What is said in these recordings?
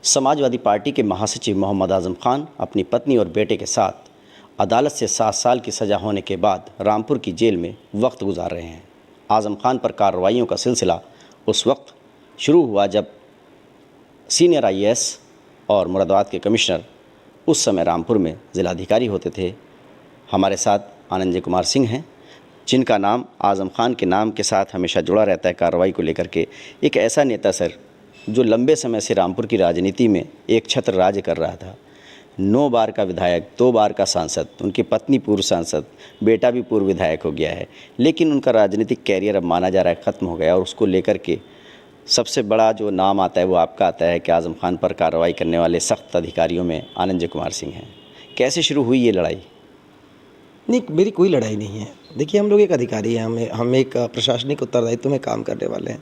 Samajwadi party के महासचिव मोहम्मद आज़म खान अपनी पत्नी और बेटे के साथ अदालत से 7 साल की सज़ा होने के बाद रामपुर की जेल में वक्त गुजार रहे हैं। आज़म खान पर कार्रवाइयों का सिलसिला उस वक्त शुरू हुआ जब सीनियर IAS और मुरादाबाद के कमिश्नर उस समय रामपुर में ज़िलाधिकारी होते थे। हमारे साथ आनंद कुमार सिंह हैं, जिनका नाम आज़म खान के नाम के साथ हमेशा जुड़ा रहता है कार्रवाई को लेकर के। एक ऐसा नेता सर जो लंबे समय से रामपुर की राजनीति में एक छत्र राज कर रहा था। 9 बार का विधायक, 2 बार का सांसद, उनकी पत्नी पूर्व सांसद, बेटा भी पूर्व विधायक हो गया है, लेकिन उनका राजनीतिक कैरियर अब माना जा रहा है ख़त्म हो गया। और उसको लेकर के सबसे बड़ा जो नाम आता है वो आपका आता है कि आज़म खान पर कार्रवाई करने वाले सख्त अधिकारियों में आनंद कुमार सिंह हैं। कैसे शुरू हुई ये लड़ाई? नहीं, मेरी कोई लड़ाई नहीं है। देखिए, हम लोग एक अधिकारी हैं, हम एक प्रशासनिक उत्तरदायित्व में काम करने वाले हैं।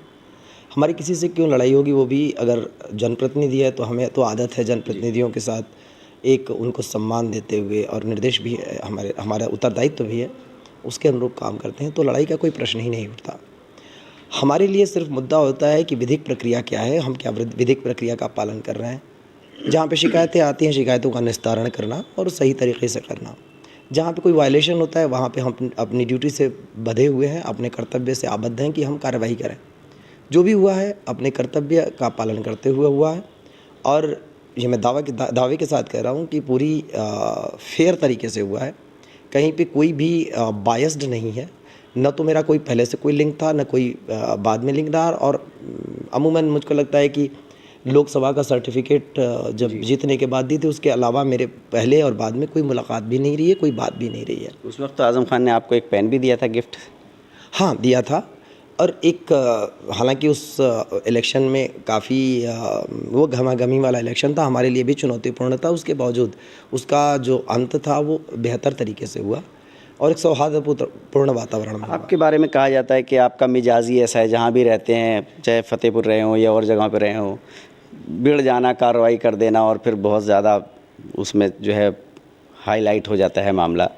हमारी किसी से क्यों लड़ाई होगी? वो भी अगर जनप्रतिनिधि है तो हमें तो आदत है जनप्रतिनिधियों के साथ एक उनको सम्मान देते हुए, और निर्देश भी है, हमारा उत्तरदायित्व भी है, उसके अनुरूप काम करते हैं, तो लड़ाई का कोई प्रश्न ही नहीं उठता। हमारे लिए सिर्फ मुद्दा होता है कि विधिक प्रक्रिया क्या है, हम क्या विधिक प्रक्रिया का पालन कर रहे हैं। जहाँ पे शिकायतें आती हैं, शिकायतों का निस्तारण करना और सही तरीके से करना। जहाँ पे कोई वायलेशन होता है वहाँ पे हम अपनी ड्यूटी से बंधे हुए हैं, अपने कर्तव्य से आबद्ध हैं कि हम कार्रवाई करें। जो भी हुआ है अपने कर्तव्य का पालन करते हुए हुआ है, और ये मैं दावे के साथ कह रहा हूँ कि पूरी फेयर तरीके से हुआ है। कहीं पे कोई भी बायस्ड नहीं है, न तो मेरा कोई पहले से कोई लिंक था, न कोई बाद में लिंक रहा। और अमूमन मुझको लगता है कि लोकसभा का सर्टिफिकेट जब जीतने के बाद दी थी, उसके अलावा मेरे पहले और बाद में कोई मुलाकात भी नहीं रही है, कोई बात भी नहीं रही है। उस वक्त तो आज़म खान ने आपको एक पेन भी दिया था गिफ्ट? हाँ, दिया था। और एक हालांकि उस इलेक्शन में काफ़ी वो घमाघमी वाला इलेक्शन था, हमारे लिए भी चुनौतीपूर्ण था। उसके बावजूद उसका जो अंत था वो बेहतर तरीके से हुआ और एक सौहार्दपूर्ण वातावरण में। आपके बारे में कहा जाता है कि आपका मिजाज ही ऐसा है, जहाँ भी रहते हैं, चाहे फतेहपुर रहे हों या और जगह पर रहे हों, भिड़ जाना, कार्रवाई कर देना और फिर बहुत ज़्यादा उसमें जो है हाईलाइट हो जाता है मामला।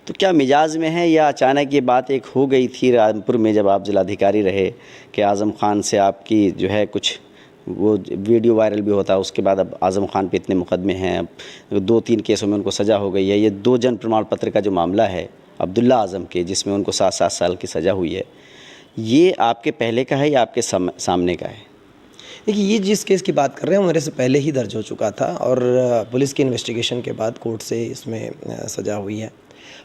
तो क्या मिजाज में है या अचानक ये बात एक हो गई थी रामपुर में जब आप जिलाधिकारी रहे कि आज़म खान से आपकी जो है कुछ वो वीडियो वायरल भी होता है, उसके बाद अब आज़म खान पे इतने मुकदमे हैं, अब 2-3 केसों में उनको सज़ा हो गई है। ये 2 जन प्रमाण पत्र का जो मामला है अब्दुल्ला आज़म के, जिसमें उनको 7-7 साल की सज़ा हुई है, ये आपके पहले का है या आपके सामने का है? देखिए, ये जिस केस की बात कर रहे हैं वो मेरे से पहले ही दर्ज हो चुका था और पुलिस की इन्वेस्टिगेशन के बाद कोर्ट से इसमें सज़ा हुई है।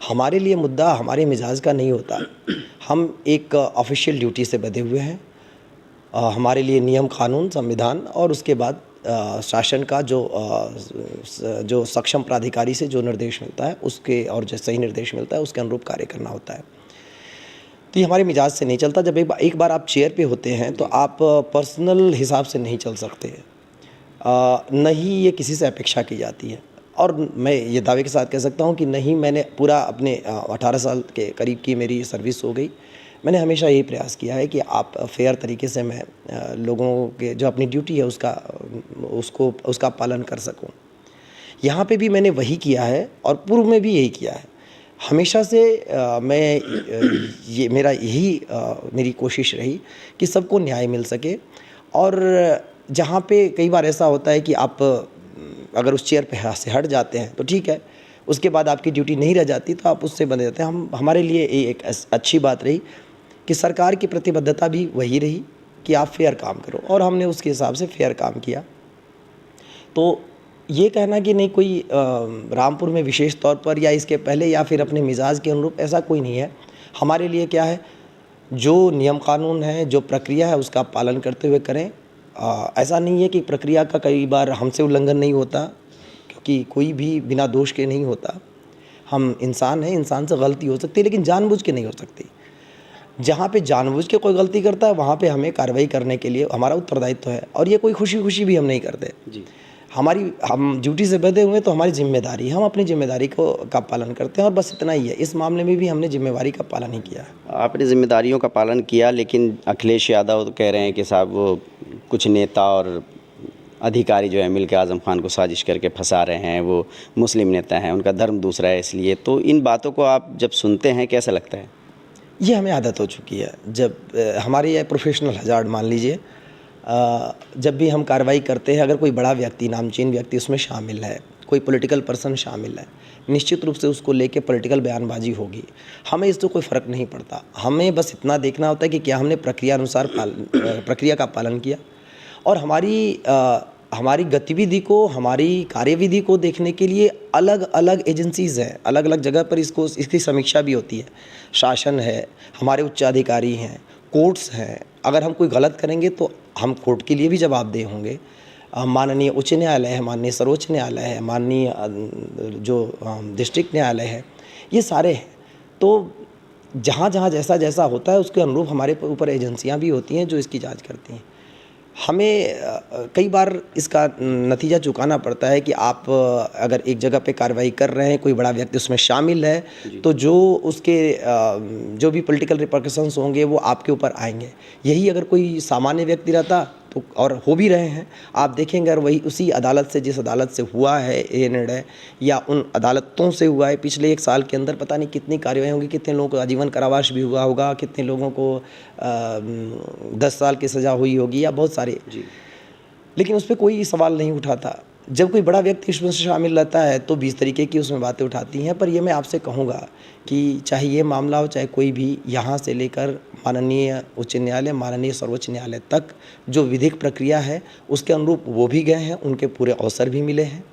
हमारे लिए मुद्दा हमारे मिजाज का नहीं होता। हम एक ऑफिशियल ड्यूटी से बंधे हुए हैं। हमारे लिए नियम, कानून, संविधान और उसके बाद शासन का जो सक्षम प्राधिकारी से जो निर्देश मिलता है उसके, और जो सही निर्देश मिलता है उसके अनुरूप कार्य करना होता है। तो ये हमारे मिजाज से नहीं चलता। जब एक बार आप चेयर पे होते हैं तो आप पर्सनल हिसाब से नहीं चल सकते, न ही ये किसी से अपेक्षा की जाती है। और मैं ये दावे के साथ कह सकता हूँ कि नहीं, मैंने पूरा अपने 18 साल के करीब की मेरी सर्विस हो गई। मैंने हमेशा यही प्रयास किया है कि आप फेयर तरीके से मैं लोगों के जो अपनी ड्यूटी है उसका पालन कर सकूं। यहाँ पे भी मैंने वही किया है और पूर्व में भी यही किया है। हमेशा से मेरी कोशिश रही कि सबको न्याय मिल सके। और जहाँ पे कई बार ऐसा होता है कि आप अगर उस चेयर पे से हट जाते हैं तो ठीक है, उसके बाद आपकी ड्यूटी नहीं रह जाती तो आप उससे बंधे रहते हैं। हमारे लिए एक अच्छी बात रही कि सरकार की प्रतिबद्धता भी वही रही कि आप फेयर काम करो, और हमने उसके हिसाब से फेयर काम किया। तो ये कहना कि नहीं कोई रामपुर में विशेष तौर पर या इसके पहले या फिर अपने मिजाज के अनुरूप, ऐसा कोई नहीं है। हमारे लिए क्या है, जो नियम कानून है, जो प्रक्रिया है उसका पालन करते हुए करें। ऐसा नहीं है कि प्रक्रिया का कई बार हमसे उल्लंघन नहीं होता, क्योंकि कोई भी बिना दोष के नहीं होता। हम इंसान हैं, इंसान से गलती हो सकती है लेकिन जानबूझ के नहीं हो सकती। जहाँ पे जानबूझ के कोई गलती करता है वहाँ पे हमें कार्रवाई करने के लिए हमारा उत्तरदायित्व है, और ये कोई खुशी खुशी भी हम नहीं करते जी। हम ड्यूटी से बंधे हुए तो हमारी जिम्मेदारी है, हम अपनी जिम्मेदारी का पालन करते हैं और बस इतना ही है। इस मामले में भी हमने जिम्मेदारी का पालन ही किया है। आपने जिम्मेदारियों का पालन किया, लेकिन अखिलेश यादव कह रहे हैं कि साहब वो कुछ नेता और अधिकारी जो है मिलकर आज़म खान को साजिश करके फंसा रहे हैं, वो मुस्लिम नेता हैं, उनका धर्म दूसरा है, इसलिए। तो इन बातों को आप जब सुनते हैं कैसा लगता है? ये हमें आदत हो चुकी है। जब हमारी ये प्रोफेशनल हजार्ड मान लीजिए, जब भी हम कार्रवाई करते हैं, अगर कोई बड़ा व्यक्ति, नामचीन व्यक्ति उसमें शामिल है, कोई पॉलिटिकल पर्सन शामिल है, निश्चित रूप से उसको लेके पॉलिटिकल बयानबाजी होगी। हमें इससे कोई फ़र्क नहीं पड़ता, हमें बस इतना देखना होता है कि क्या हमने प्रक्रिया का पालन किया, और हमारी गतिविधि को, हमारी कार्यविधि को देखने के लिए अलग अलग एजेंसीज़ हैं, अलग अलग जगह पर इसकी समीक्षा भी होती है। शासन है, हमारे उच्च अधिकारी हैं, कोर्ट्स हैं। अगर हम कोई गलत करेंगे तो हम कोर्ट के लिए भी जवाबदेह होंगे। माननीय उच्च न्यायालय है, माननीय सर्वोच्च न्यायालय है, माननीय जो डिस्ट्रिक्ट न्यायालय है, ये सारे हैं। तो जहाँ जहाँ जैसा जैसा होता है उसके अनुरूप हमारे ऊपर एजेंसियाँ भी होती हैं जो इसकी जांच करती हैं। हमें कई बार इसका नतीजा चुकाना पड़ता है कि आप अगर एक जगह पे कार्रवाई कर रहे हैं, कोई बड़ा व्यक्ति उसमें शामिल है, तो जो उसके जो भी पॉलिटिकल रिपरकशंस होंगे वो आपके ऊपर आएंगे। यही अगर कोई सामान्य व्यक्ति रहता तो, और हो भी रहे हैं, आप देखेंगे अगर वही उसी अदालत से, जिस अदालत से हुआ है ये निर्णय, या उन अदालतों से हुआ है, पिछले 1 साल के अंदर पता नहीं कितनी कार्यवाही होंगी, कितने लोगों को आजीवन कारावास भी हुआ होगा, कितने लोगों को 10 साल की सज़ा हुई होगी, या बहुत सारे। लेकिन उस पर कोई सवाल नहीं उठाता। जब कोई बड़ा व्यक्ति इसमें शामिल रहता है तो 20 तरीके की उसमें बातें उठाती हैं। पर ये मैं आपसे कहूँगा कि चाहे ये मामला हो, चाहे कोई भी, यहाँ से लेकर माननीय उच्च न्यायालय, माननीय सर्वोच्च न्यायालय तक जो विधिक प्रक्रिया है उसके अनुरूप वो भी गए हैं, उनके पूरे अवसर भी मिले हैं,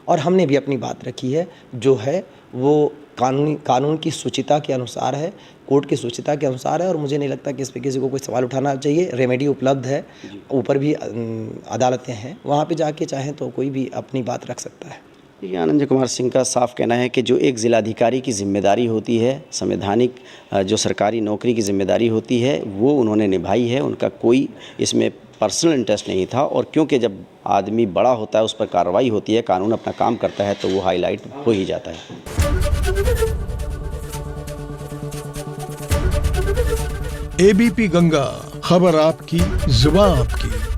और हमने भी अपनी बात रखी है जो है वो कानून की सूचिता के अनुसार है, कोर्ट की सूचिता के अनुसार है। और मुझे नहीं लगता कि इस पर किसी को कोई सवाल उठाना चाहिए। रेमेडी उपलब्ध है, ऊपर भी अदालतें हैं, वहाँ पे जाके चाहें तो कोई भी अपनी बात रख सकता है। देखिए, आनंद कुमार सिंह का साफ कहना है कि जो एक ज़िलाधिकारी की जिम्मेदारी होती है, संवैधानिक जो सरकारी नौकरी की जिम्मेदारी होती है, वो उन्होंने निभाई है। उनका कोई इसमें पर्सनल इंटरेस्ट नहीं था, और क्योंकि जब आदमी बड़ा होता है उस पर कार्रवाई होती है, कानून अपना काम करता है, तो वो हाईलाइट हो ही जाता है। एबीपी गंगा, खबर आपकी, जुबान आपकी।